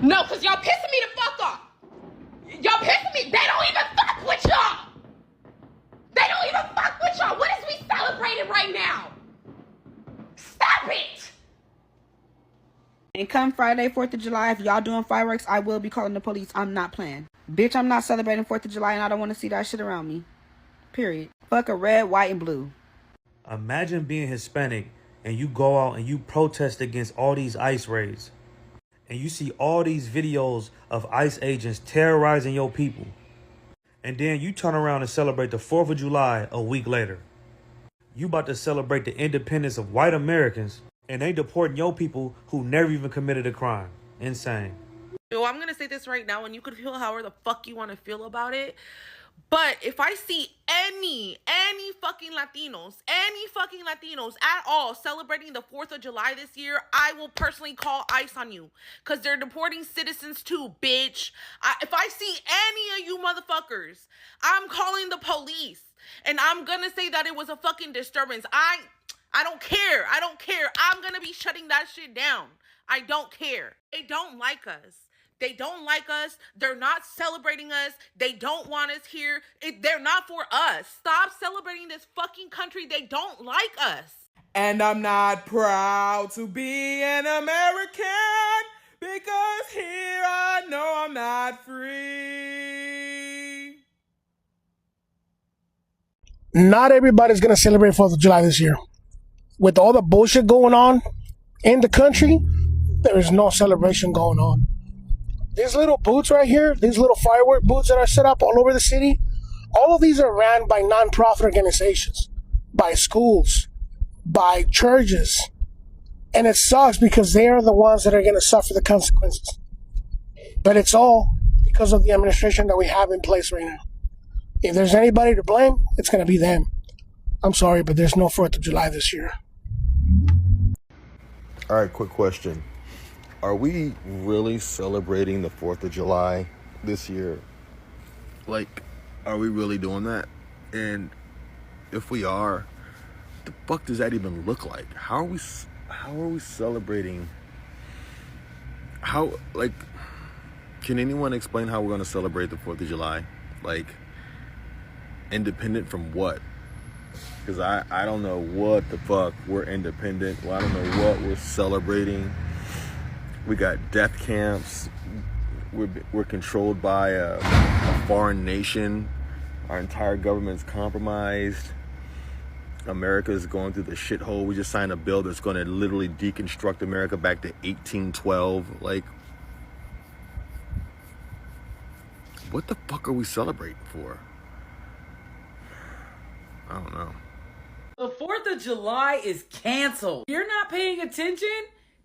No, because y'all pissing me the fuck off. Y'all pissing me. They don't even fuck with y'all. They don't even fuck with y'all. What is we celebrating right now? Stop it. And come Friday, 4th of July, if y'all doing fireworks, I will be calling the police. I'm not playing. Bitch, I'm not celebrating 4th of July and I don't want to see that shit around me. Period. Fuck a red, white, and blue. Imagine being Hispanic and you go out and you protest against all these ICE raids. And you see all these videos of ICE agents terrorizing your people. And then you turn around and celebrate the 4th of July a week later. You about to celebrate the independence of white Americans and they deporting your people who never even committed a crime. Insane. Yo, I'm gonna say this right now, and you could feel however the fuck you want to feel about it. But if I see any fucking Latinos at all celebrating the 4th of July this year, I will personally call ICE on you. Because they're deporting citizens too, bitch. If I see any of you motherfuckers, I'm calling the police. And I'm gonna say that it was a fucking disturbance. I don't care. I'm gonna be shutting that shit down. I don't care. They don't like us. They're not celebrating us. They don't want us here. They're not for us. Stop celebrating this fucking country. They don't like us. And I'm not proud to be an American because here I know I'm not free. Not everybody's going to celebrate 4th of July this year. With all the bullshit going on in the country, there is no celebration going on. These little booths right here, these little firework booths that are set up all over the city, all of these are ran by nonprofit organizations, by schools, by churches. And it sucks because they are the ones that are going to suffer the consequences. But it's all because of the administration that we have in place right now. If there's anybody to blame, it's going to be them. I'm sorry, but there's no 4th of July this year. All right, quick question. Are we really celebrating the 4th of July this year? Like, are we really doing that? And if we are, the fuck does that even look like? How are we celebrating? Can anyone explain how we're going to celebrate the 4th of July? Like, independent from what? Because I don't know what the fuck we're independent. Well, I don't know what we're celebrating. We got death camps. We're controlled by a foreign nation. Our entire government's compromised. America is going through the shithole. We just signed a bill that's going to literally deconstruct America back to 1812. Like, what the fuck are we celebrating for? I don't know. The 4th of July is canceled. You're not paying attention?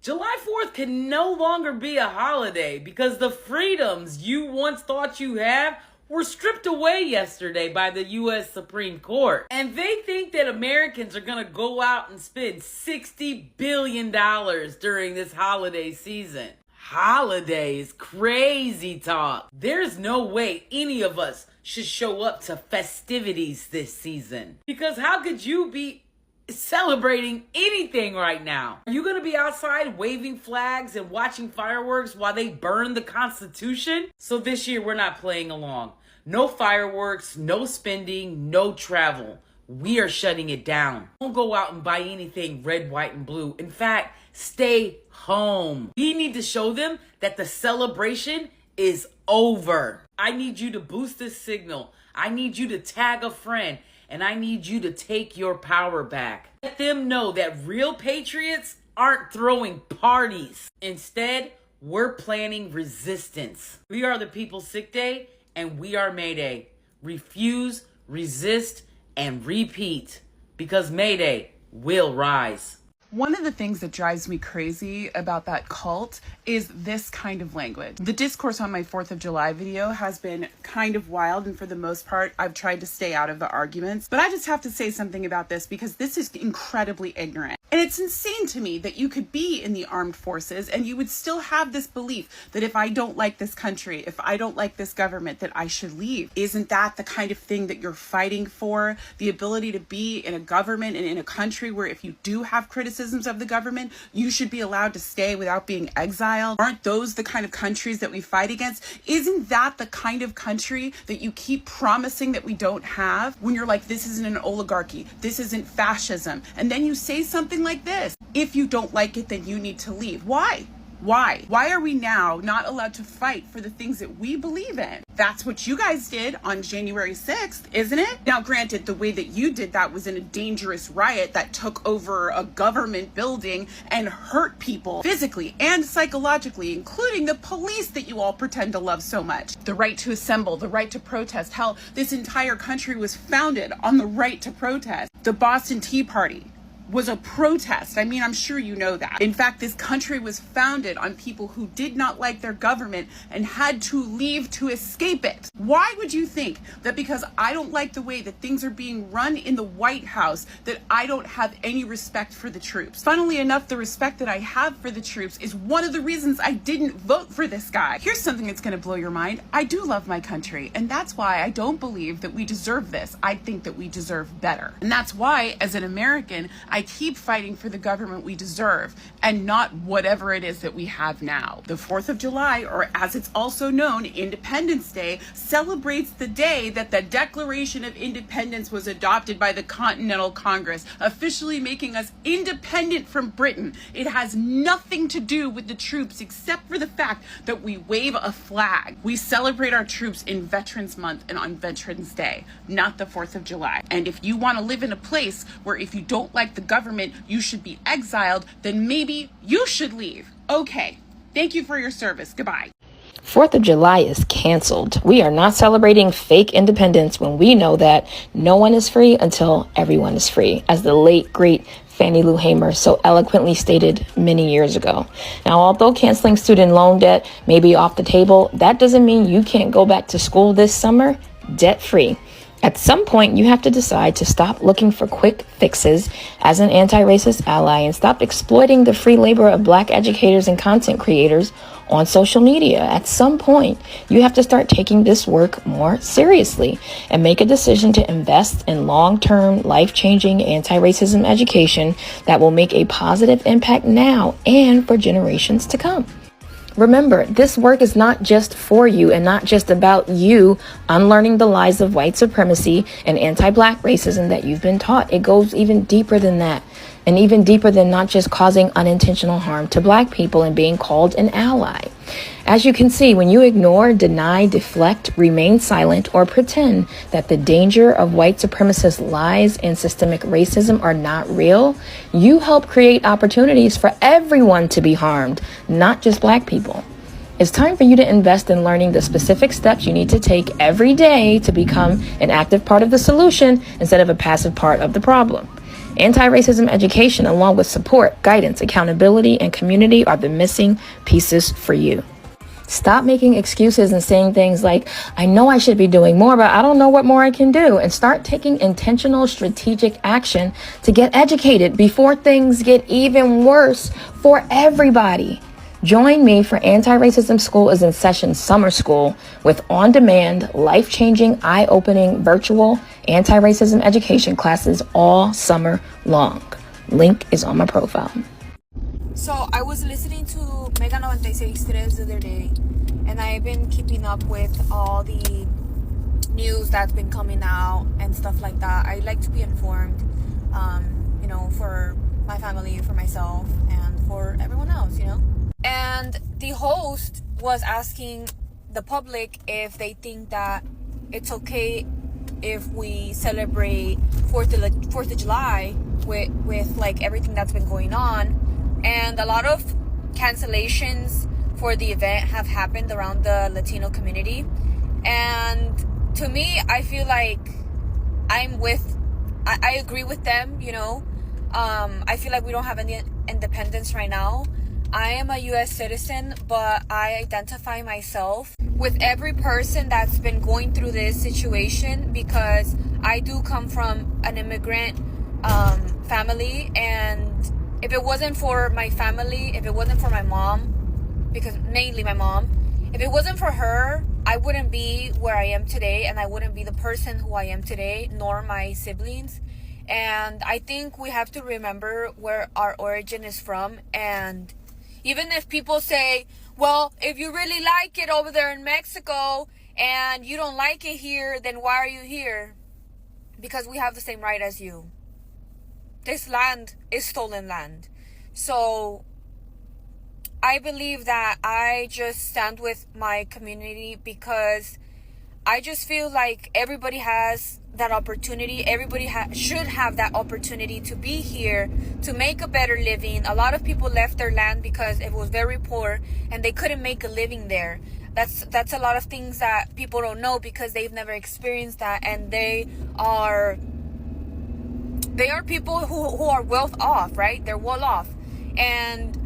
July 4th can no longer be a holiday because the freedoms you once thought you have were stripped away yesterday by the U.S. Supreme Court. And they think that Americans are going to go out and spend $60 billion during this holiday season. Holidays, crazy talk. There's no way any of us should show up to festivities this season. Because how could you be celebrating anything right now? Are you going to be outside waving flags and watching fireworks while they burn the Constitution? So this year we're not playing along. No fireworks, no spending, no travel. We are shutting it down. Don't go out and buy anything red, white, and blue. In fact, stay home. We need to show them that the celebration is over. I need you to boost this signal. I need you to tag a friend. And I need you to take your power back. Let them know that real patriots aren't throwing parties. Instead, we're planning resistance. We are the People's Sick Day, and we are May Day. Refuse, resist, and repeat. Because May Day will rise. One of the things that drives me crazy about that cult is this kind of language. The discourse on my 4th of July video has been kind of wild, and for the most part, I've tried to stay out of the arguments. But I just have to say something about this because this is incredibly ignorant. And it's insane to me that you could be in the armed forces and you would still have this belief that if I don't like this country, if I don't like this government, that I should leave. Isn't that the kind of thing that you're fighting for? The ability to be in a government and in a country where if you do have criticisms of the government, you should be allowed to stay without being exiled. Aren't those the kind of countries that we fight against? Isn't that the kind of country that you keep promising that we don't have when you're like, this isn't an oligarchy, this isn't fascism, and then you say something like this: if you don't like it, then you need to leave. Why? Why are we now not allowed to fight for the things that we believe in? That's what you guys did on January 6th, isn't it? Now, granted, the way that you did that was in a dangerous riot that took over a government building and hurt people physically and psychologically, including the police that you all pretend to love so much. The right to assemble, the right to protest. Hell, this entire country was founded on the right to protest. The Boston Tea Party was a protest. I mean, I'm sure you know that. In fact, this country was founded on people who did not like their government and had to leave to escape it. Why would you think that because I don't like the way that things are being run in the White House, that I don't have any respect for the troops? Funnily enough, the respect that I have for the troops is one of the reasons I didn't vote for this guy. Here's something that's gonna blow your mind. I do love my country, and that's why I don't believe that we deserve this. I think that we deserve better. And that's why, as an American, I keep fighting for the government we deserve and not whatever it is that we have now. The 4th of July, or as it's also known, Independence Day, celebrates the day that the Declaration of Independence was adopted by the Continental Congress, officially making us independent from Britain. It has nothing to do with the troops except for the fact that we wave a flag. We celebrate our troops in Veterans Month and on Veterans Day, not the 4th of July. And if you want to live in a place where if you don't like the government, you should be exiled, then maybe you should leave. Okay. Thank you for your service. Goodbye. 4th of July is canceled. We are not celebrating fake independence when we know that no one is free until everyone is free, as the late, great Fannie Lou Hamer so eloquently stated many years ago. Now, although canceling student loan debt may be off the table, that doesn't mean you can't go back to school this summer debt-free. At some point, you have to decide to stop looking for quick fixes as an anti-racist ally and stop exploiting the free labor of Black educators and content creators on social media. At some point, you have to start taking this work more seriously and make a decision to invest in long-term, life-changing anti-racism education that will make a positive impact now and for generations to come. Remember, this work is not just for you and not just about you unlearning the lies of white supremacy and anti-Black racism that you've been taught. It goes even deeper than that, and even deeper than not just causing unintentional harm to Black people and being called an ally. As you can see, when you ignore, deny, deflect, remain silent, or pretend that the danger of white supremacist lies and systemic racism are not real, you help create opportunities for everyone to be harmed, not just Black people. It's time for you to invest in learning the specific steps you need to take every day to become an active part of the solution instead of a passive part of the problem. Anti-racism education, along with support, guidance, accountability, and community, are the missing pieces for you. Stop making excuses and saying things like, I know I should be doing more, but I don't know what more I can do. And start taking intentional, strategic action to get educated before things get even worse for everybody. Join me for Anti-Racism School is in Session Summer School with on-demand, life-changing, eye-opening, virtual anti-racism education classes all summer long. Link is on my profile. So I was listening to Mega 96.3 the other day, and I've been keeping up with all the news that's been coming out and stuff like that. I like to be informed, for my family, for myself, and for everyone else, And the host was asking the public if they think that it's okay if we celebrate 4th of July with like everything that's been going on. And a lot of cancellations for the event have happened around the Latino community. And to me, I feel like I agree with them, I feel like we don't have any independence right now. I am a U.S. citizen, but I identify myself with every person that's been going through this situation because I do come from an immigrant family, and if it wasn't for my family, if it wasn't for my mom, because mainly my mom, if it wasn't for her, I wouldn't be where I am today, and I wouldn't be the person who I am today, nor my siblings. And I think we have to remember where our origin is from. And even if people say, well, if you really like it over there in Mexico and you don't like it here, then why are you here? Because we have the same right as you. This land is stolen land. So I believe that I just stand with my community because I just feel like everybody has that opportunity. Everybody should have that opportunity to be here, to make a better living. A lot of people left their land because it was very poor and they couldn't make a living there. That's a lot of things that people don't know because they've never experienced that, and they are people who are well off, right? They're well off. And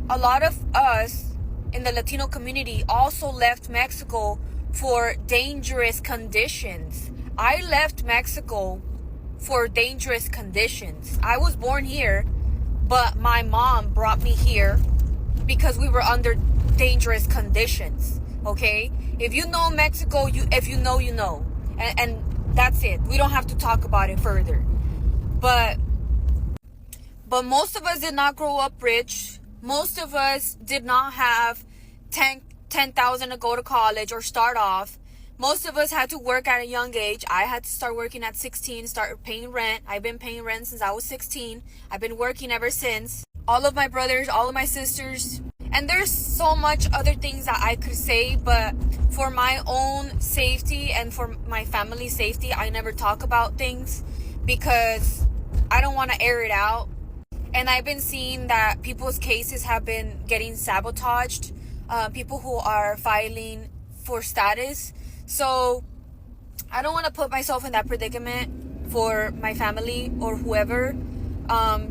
a lot of us in the Latino community also left Mexico for dangerous conditions. I left Mexico for dangerous conditions. I was born here, but my mom brought me here because we were under dangerous conditions. Okay? If you know Mexico, if you know, you know. And that's it. We don't have to talk about it further. But most of us did not grow up rich. Most of us did not have 10,000 to go to college or start off. Most of us had to work at a young age. I had to start working at 16, start paying rent. I've been paying rent since I was 16. I've been working ever since. All of my brothers, all of my sisters. And there's so much other things that I could say, but for my own safety and for my family's safety, I never talk about things because I don't want to air it out. And I've been seeing that people's cases have been getting sabotaged. People who are filing for status. So I don't want to put myself in that predicament for my family or whoever.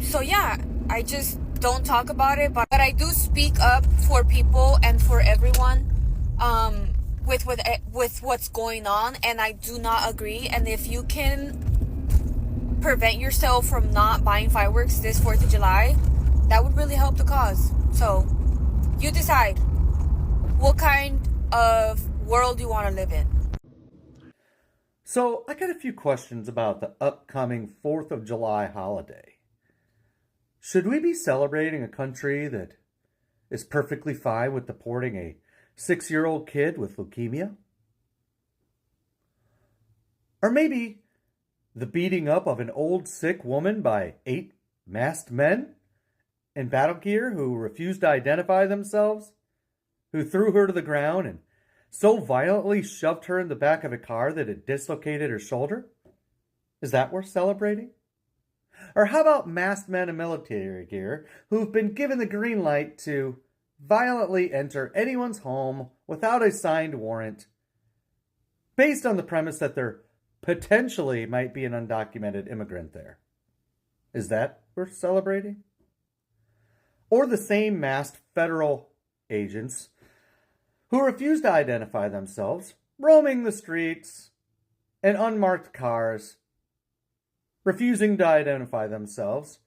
So yeah, I just don't talk about it. But I do speak up for people and for everyone with what's going on. And I do not agree. And if you can prevent yourself from not buying fireworks this 4th of July, that would really help the cause. So you decide what kind of world you want to live in. So I got a few questions about the upcoming 4th of July holiday. Should we be celebrating a country that is perfectly fine with deporting a 6-year-old kid with leukemia? Or maybe the beating up of an old sick woman by 8 masked men in battle gear who refused to identify themselves, who threw her to the ground and so violently shoved her in the back of a car that it dislocated her shoulder? Is that worth celebrating? Or how about masked men in military gear who've been given the green light to violently enter anyone's home without a signed warrant, based on the premise that there potentially might be an undocumented immigrant there? Is that worth celebrating? Or the same masked federal agents who refuse to identify themselves, roaming the streets in unmarked cars, refusing to identify themselves,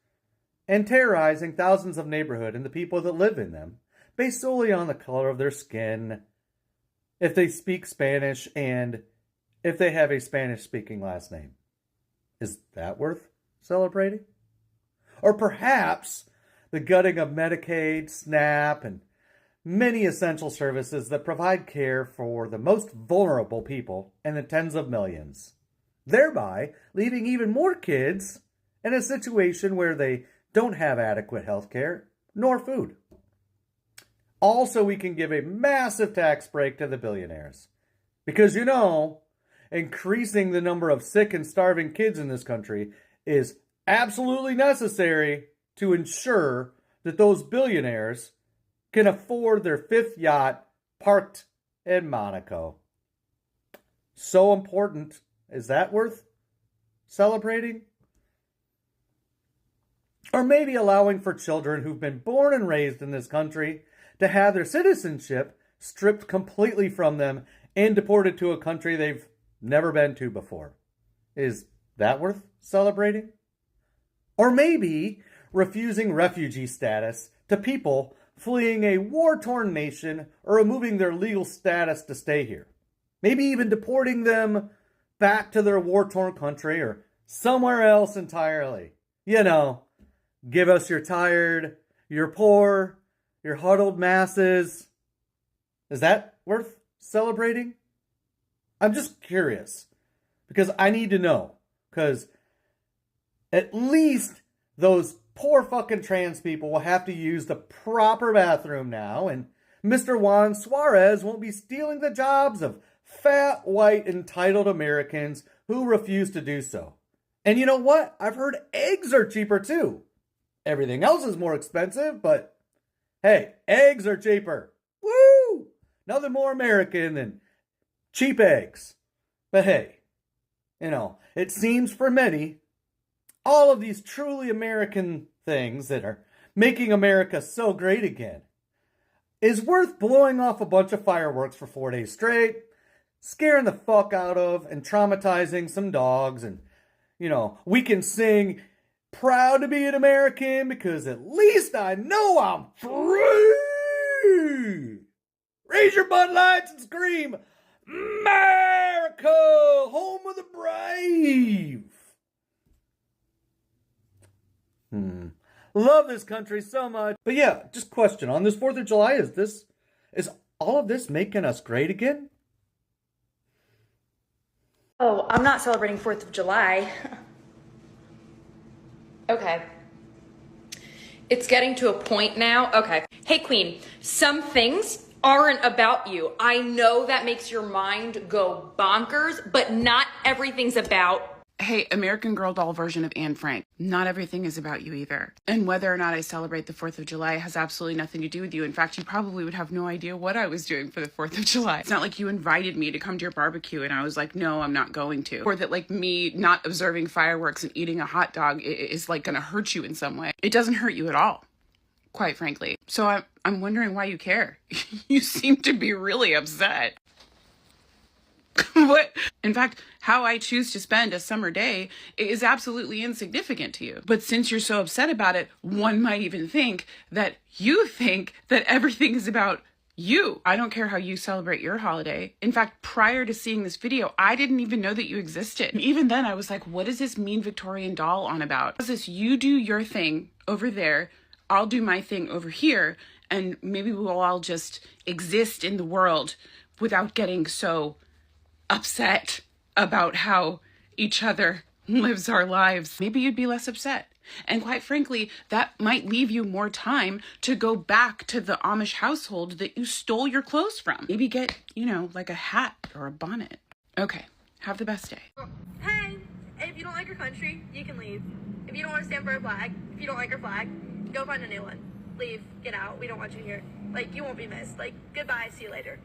and terrorizing thousands of neighborhoods and the people that live in them, based solely on the color of their skin, if they speak Spanish, and if they have a Spanish-speaking last name. Is that worth celebrating? Or perhaps the gutting of Medicaid, SNAP, and many essential services that provide care for the most vulnerable people in the tens of millions, thereby leaving even more kids in a situation where they don't have adequate health care nor food. Also, we can give a massive tax break to the billionaires. Because, increasing the number of sick and starving kids in this country is absolutely necessary to ensure that those billionaires can afford their 5th yacht parked in Monaco. So important. Is that worth celebrating? Or maybe allowing for children who've been born and raised in this country to have their citizenship stripped completely from them and deported to a country they've never been to before. Is that worth celebrating? Or maybe refusing refugee status to people fleeing a war-torn nation or removing their legal status to stay here. Maybe even deporting them back to their war-torn country or somewhere else entirely. You know, give us your tired, your poor, your huddled masses. Is that worth celebrating? I'm just curious, because I need to know, because at least those poor fucking trans people will have to use the proper bathroom now, and Mr. Juan Suarez won't be stealing the jobs of fat, white, entitled Americans who refuse to do so. And you know what? I've heard eggs are cheaper too. Everything else is more expensive, but hey, eggs are cheaper. Woo! Nothing more American than cheap eggs. But hey, you know, it seems for many, all of these truly American things that are making America so great again is worth blowing off a bunch of fireworks for 4 days straight, scaring the fuck out of and traumatizing some dogs, and, you know, we can sing proud to be an American because at least I know I'm free. Raise your Bud Lights and scream, America, home of the brave. Love this country so much. But yeah, just question, on this 4th of July, is all of this making us great again? Oh, I'm not celebrating 4th of July. Okay. It's getting to a point now. Okay. Hey, Queen, some things aren't about you. I know that makes your mind go bonkers, but not everything's about. Hey, American Girl doll version of Anne Frank. Not everything is about you either. And whether or not I celebrate the 4th of July has absolutely nothing to do with you. In fact, you probably would have no idea what I was doing for the 4th of July. It's not like you invited me to come to your barbecue and I was like, no, I'm not going to. Or that like me not observing fireworks and eating a hot dog is like gonna hurt you in some way. It doesn't hurt you at all, quite frankly. So I'm wondering why you care. You seem to be really upset. What? In fact, how I choose to spend a summer day is absolutely insignificant to you. But since you're so upset about it, one might even think that you think that everything is about you. I don't care how you celebrate your holiday. In fact, prior to seeing this video, I didn't even know that you existed. Even then, I was like, what is this mean Victorian doll on about? Is this you do your thing over there, I'll do my thing over here, and maybe we'll all just exist in the world without getting so upset about how each other lives our lives. Maybe you'd be less upset. And quite frankly, that might leave you more time to go back to the Amish household that you stole your clothes from. Maybe get, you know, like a hat or a bonnet. Okay, have the best day. Hey, if you don't like your country, you can leave. If you don't want to stand for a flag, if you don't like your flag, go find a new one. Leave, get out, we don't want you here. Like, you won't be missed. Like, goodbye, see you later.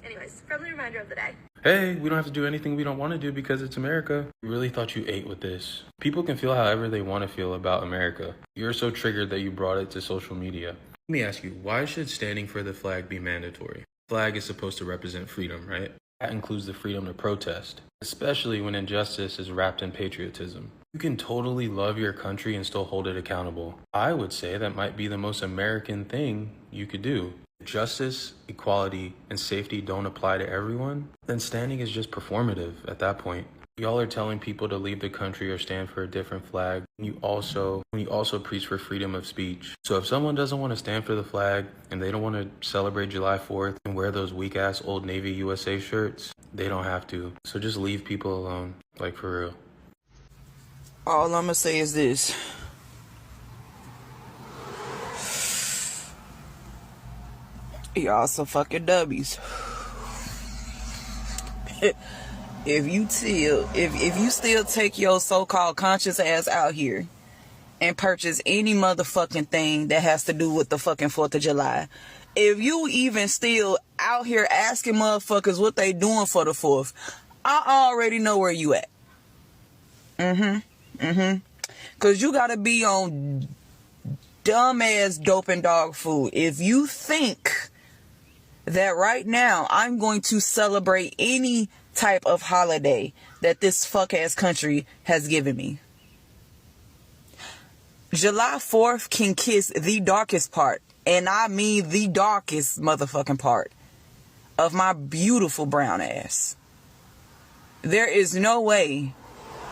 Anyways, friendly reminder of the day. Hey, we don't have to do anything we don't want to do because it's America. We really thought you ate with this. People can feel however they want to feel about America. You're so triggered that you brought it to social media. Let me ask you, why should standing for the flag be mandatory? The flag is supposed to represent freedom, right? That includes the freedom to protest, especially when injustice is wrapped in patriotism. You can totally love your country and still hold it accountable. I would say that might be the most American thing you could do. If justice, equality, and safety don't apply to everyone, then standing is just performative at that point. Y'all are telling people to leave the country or stand for a different flag. When you also preach for freedom of speech. So if someone doesn't want to stand for the flag and they don't want to celebrate July 4th and wear those weak ass Old Navy USA shirts, they don't have to. So just leave people alone, like for real. All I'ma say is this. Y'all some fucking dummies. If you still take your so-called conscious ass out here and purchase any motherfucking thing that has to do with the fucking 4th of July, if you even still out here asking motherfuckers what they doing for the 4th, I already know where you at. Cause you gotta be on dumbass dope and dog food if you think that right now I'm going to celebrate any type of holiday that this fuck ass country has given me. July 4th can kiss the darkest part, and I mean the darkest motherfucking part of my beautiful brown ass. There is no way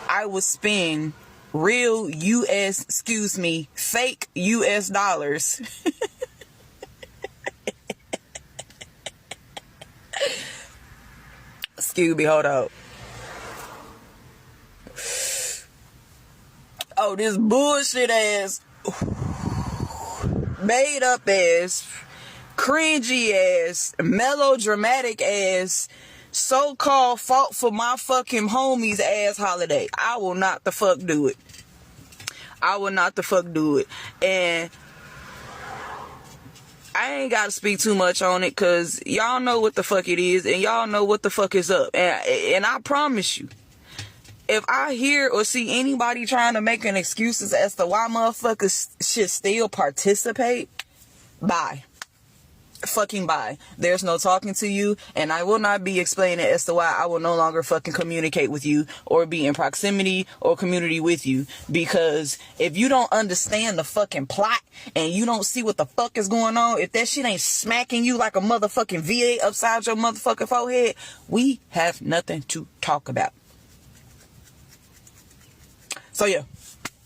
I would spend fake US dollars excuse me, hold up. Oh, this bullshit ass, made up ass, cringy ass, melodramatic ass, so-called fault for my fucking homies ass holiday. I will not the fuck do it. I will not the fuck do it. And I ain't gotta speak too much on it, cause y'all know what the fuck it is, and y'all know what the fuck is up. And I promise you, if I hear or see anybody trying to make an excuses as to why motherfuckers should still participate, bye. Fucking bye. There's no talking to you, and I will not be explaining as to why I will no longer fucking communicate with you or be in proximity or community with you, because if you don't understand the fucking plot and you don't see what the fuck is going on, if that shit ain't smacking you like a motherfucking V8 upside your motherfucking forehead, we have nothing to talk about. So yeah,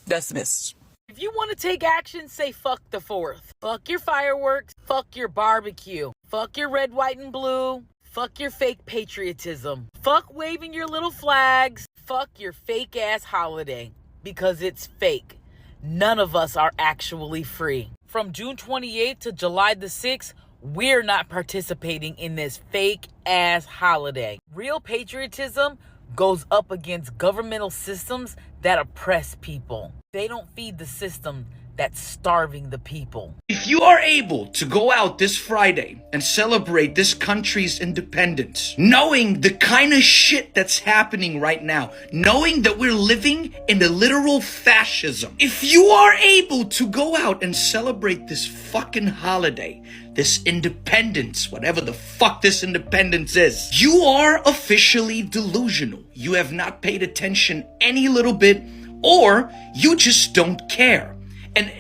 that's the message. If you want to take action, say fuck the 4th. Fuck your fireworks. Fuck your barbecue. Fuck your red, white, and blue. Fuck your fake patriotism. Fuck waving your little flags. Fuck your fake ass holiday. Because it's fake. None of us are actually free. From June 28th to July the 6th, we're not participating in this fake ass holiday. Real patriotism goes up against governmental systems that oppress people. They don't feed the system that's starving the people. If you are able to go out this Friday and celebrate this country's independence, knowing the kind of shit that's happening right now, knowing that we're living in a literal fascism, if you are able to go out and celebrate this fucking holiday, this independence, whatever the fuck this independence is, you are officially delusional. You have not paid attention any little bit, or you just don't care. And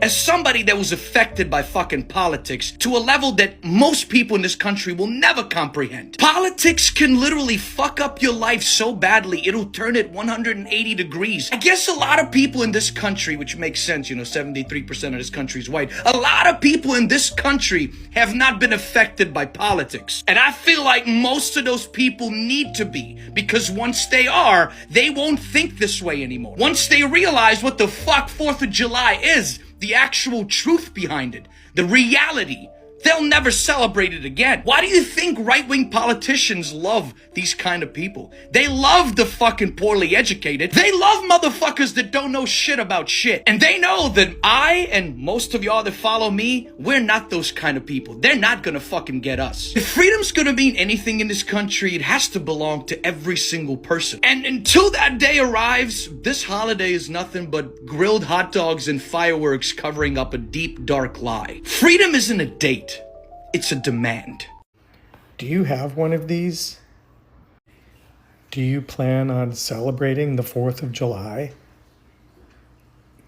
as somebody that was affected by fucking politics to a level that most people in this country will never comprehend, politics can literally fuck up your life so badly, it'll turn it 180 degrees. I guess a lot of people in this country, which makes sense, 73% of this country is white. A lot of people in this country have not been affected by politics. And I feel like most of those people need to be, because once they are, they won't think this way anymore. Once they realize what the fuck 4th of July is, the actual truth behind it, the reality, they'll never celebrate it again. Why do you think right-wing politicians love these kind of people? They love the fucking poorly educated. They love motherfuckers that don't know shit about shit. And they know that I and most of y'all that follow me, we're not those kind of people. They're not gonna fucking get us. If freedom's gonna mean anything in this country, it has to belong to every single person. And until that day arrives, this holiday is nothing but grilled hot dogs and fireworks covering up a deep, dark lie. Freedom isn't a date. It's a demand. Do you have one of these? Do you plan on celebrating the 4th of July?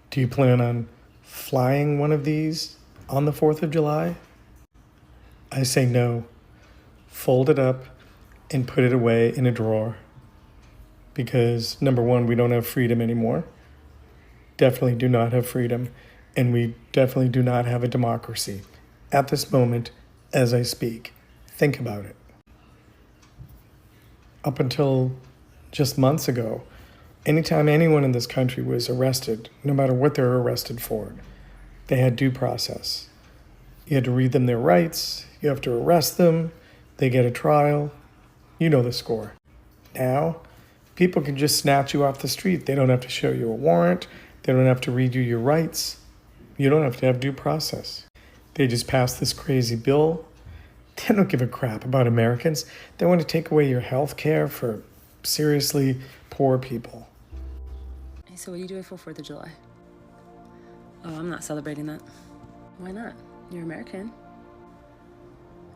Do you plan on flying one of these on the 4th of July? I say no. Fold it up and put it away in a drawer. Because, number one, we don't have freedom anymore. Definitely do not have freedom. And we definitely do not have a democracy. At this moment, as I speak, think about it. Up until just months ago, anytime anyone in this country was arrested, no matter what they were arrested for, they had due process. You had to read them their rights, you have to arrest them, they get a trial, you know the score. Now, people can just snatch you off the street. They don't have to show you a warrant, they don't have to read you your rights, you don't have to have due process. They just passed this crazy bill. They don't give a crap about Americans. They want to take away your health care for seriously poor people. Hey, so what are you doing for 4th of July? Oh, I'm not celebrating that. Why not? You're American.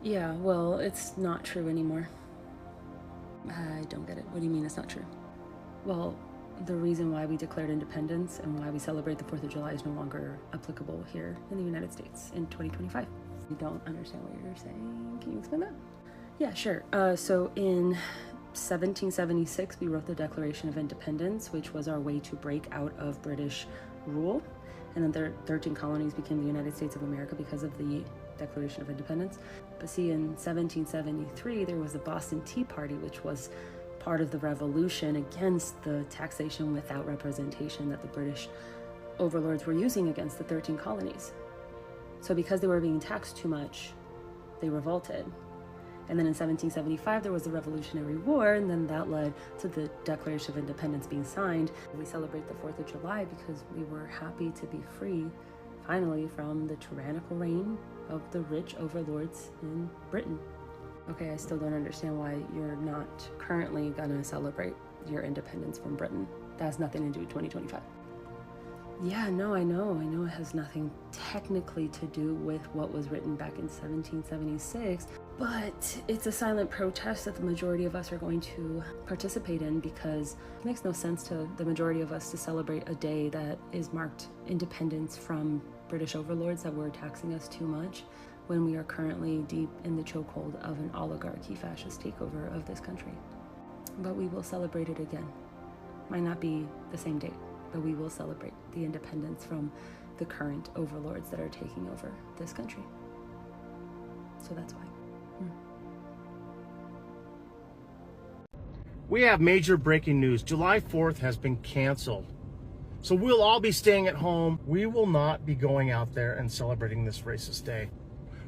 Yeah, well, it's not true anymore. I don't get it. What do you mean it's not true? Well, the reason why we declared independence and why we celebrate the 4th of July is no longer applicable here in the United States in 2025. We don't understand what you're saying. Can you explain that? Yeah, sure. So in 1776, we wrote the Declaration of Independence, which was our way to break out of British rule. And then the 13 colonies became the United States of America because of the Declaration of Independence. But see, in 1773, there was the Boston Tea Party, which was part of the revolution against the taxation without representation that the British overlords were using against the 13 colonies. So because they were being taxed too much, they revolted. And then in 1775, there was the Revolutionary War, and then that led to the Declaration of Independence being signed. We celebrate the 4th of July because we were happy to be free, finally, from the tyrannical reign of the rich overlords in Britain. Okay, I still don't understand why you're not currently gonna celebrate your independence from Britain. That has nothing to do with 2025. Yeah, no, I know it has nothing technically to do with what was written back in 1776, but it's a silent protest that the majority of us are going to participate in because it makes no sense to the majority of us to celebrate a day that is marked independence from British overlords that were taxing us too much when we are currently deep in the chokehold of an oligarchy fascist takeover of this country. But we will celebrate it again. Might not be the same date, but we will celebrate the independence from the current overlords that are taking over this country. So that's why. We have major breaking news. July 4th has been canceled. So we'll all be staying at home. We will not be going out there and celebrating this racist day.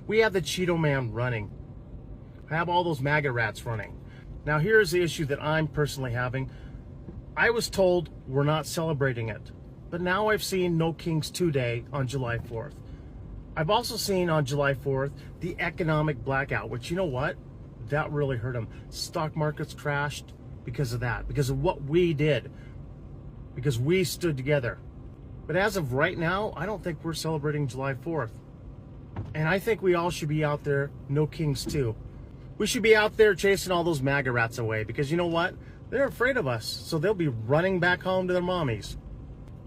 We have the Cheeto Man running. I have all those MAGA rats running. Now here's the issue that I'm personally having. I was told we're not celebrating it, but now I've seen No Kings 2 Day on July 4th. I've also seen on July 4th the economic blackout, which, you know what? That really hurt them. Stock markets crashed because of that, because of what we did, because we stood together. But as of right now, I don't think we're celebrating July 4th. And I think we all should be out there, No Kings 2. We should be out there chasing all those MAGA rats away, because you know what? They're afraid of us, so they'll be running back home to their mommies.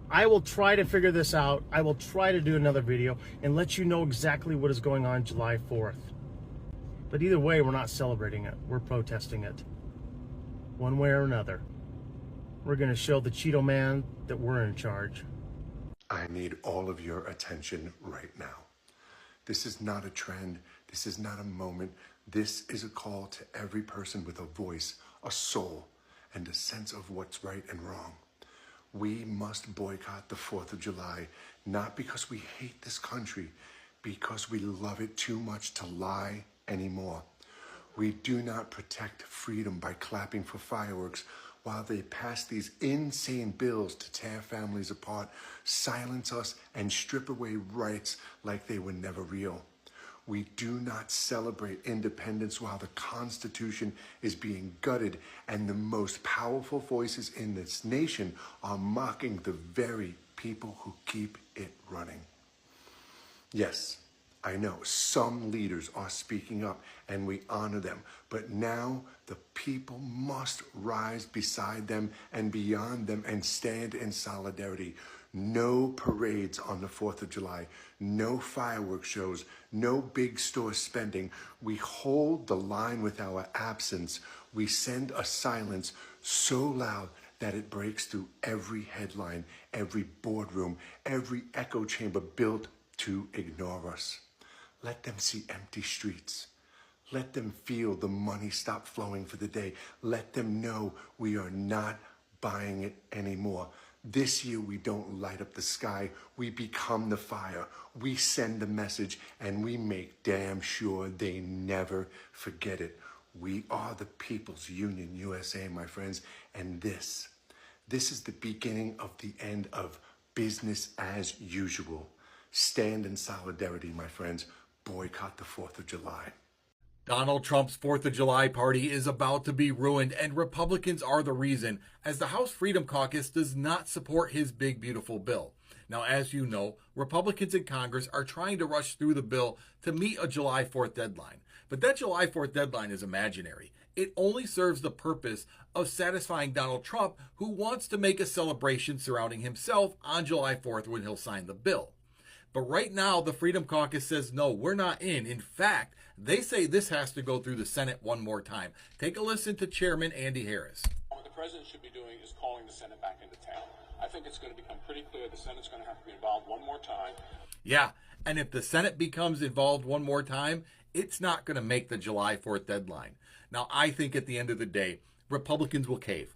I will try to figure this out. I will try to do another video and let you know exactly what is going on July 4th. But either way, we're not celebrating it. We're protesting it. One way or another. We're going to show the Cheeto Man that we're in charge. I need all of your attention right now. This is not a trend. This is not a moment. This is a call to every person with a voice, a soul, and a sense of what's right and wrong. We must boycott the 4th of July, not because we hate this country, because we love it too much to lie anymore. We do not protect freedom by clapping for fireworks while they pass these insane bills to tear families apart, silence us, and strip away rights like they were never real. We do not celebrate independence while the Constitution is being gutted and the most powerful voices in this nation are mocking the very people who keep it running. Yes, I know some leaders are speaking up and we honor them, but now the people must rise beside them and beyond them and stand in solidarity. No parades on the 4th of July, no fireworks shows, no big store spending. We hold the line with our absence. We send a silence so loud that it breaks through every headline, every boardroom, every echo chamber built to ignore us. Let them see empty streets. Let them feel the money stop flowing for the day. Let them know we are not buying it anymore. This year, we don't light up the sky. We become the fire. We send the message, and we make damn sure they never forget it. We are the People's Union USA, my friends, and this is the beginning of the end of business as usual. Stand in solidarity, my friends. Boycott the 4th of July. Donald Trump's 4th of July party is about to be ruined, and Republicans are the reason, as the House Freedom Caucus does not support his big, beautiful bill. Now, as you know, Republicans in Congress are trying to rush through the bill to meet a July 4th deadline. But that July 4th deadline is imaginary. It only serves the purpose of satisfying Donald Trump, who wants to make a celebration surrounding himself on July 4th when he'll sign the bill. But right now, the Freedom Caucus says, no, we're not in. In fact, they say this has to go through the Senate one more time. Take a listen to Chairman Andy Harris. What the president should be doing is calling the Senate back into town. I think it's going to become pretty clear the Senate's going to have to be involved one more time. Yeah, and if the Senate becomes involved one more time, it's not going to make the July 4th deadline. Now, I think at the end of the day, Republicans will cave.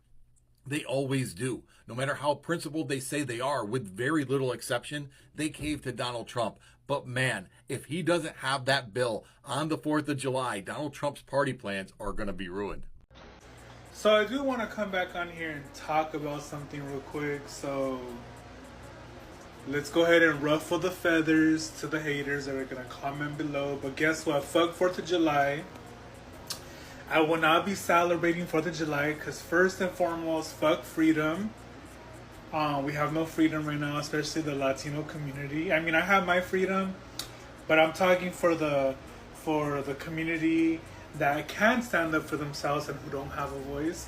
They always do. No matter how principled they say they are, with very little exception, they cave to Donald Trump. But man, if he doesn't have that bill on the 4th of July, Donald Trump's party plans are going to be ruined. So I do want to come back on here and talk about something real quick. So let's go ahead and ruffle the feathers to the haters that are going to comment below. But guess what? Fuck 4th of July. I will not be celebrating 4th of July because first and foremost, fuck freedom. We have no freedom right now, especially the Latino community. I mean, I have my freedom, but I'm talking for the community that can stand up for themselves and who don't have a voice.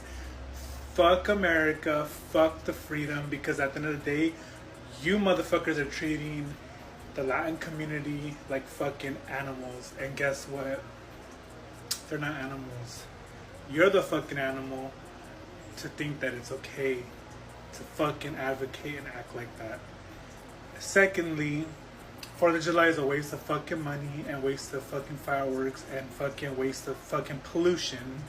Fuck America, fuck the freedom, because at the end of the day, you motherfuckers are treating the Latin community like fucking animals. And guess what? They're not animals. You're the fucking animal to think that it's okay to fucking advocate and act like that. Secondly, 4th of July is a waste of fucking money and waste of fucking fireworks and fucking waste of fucking pollution.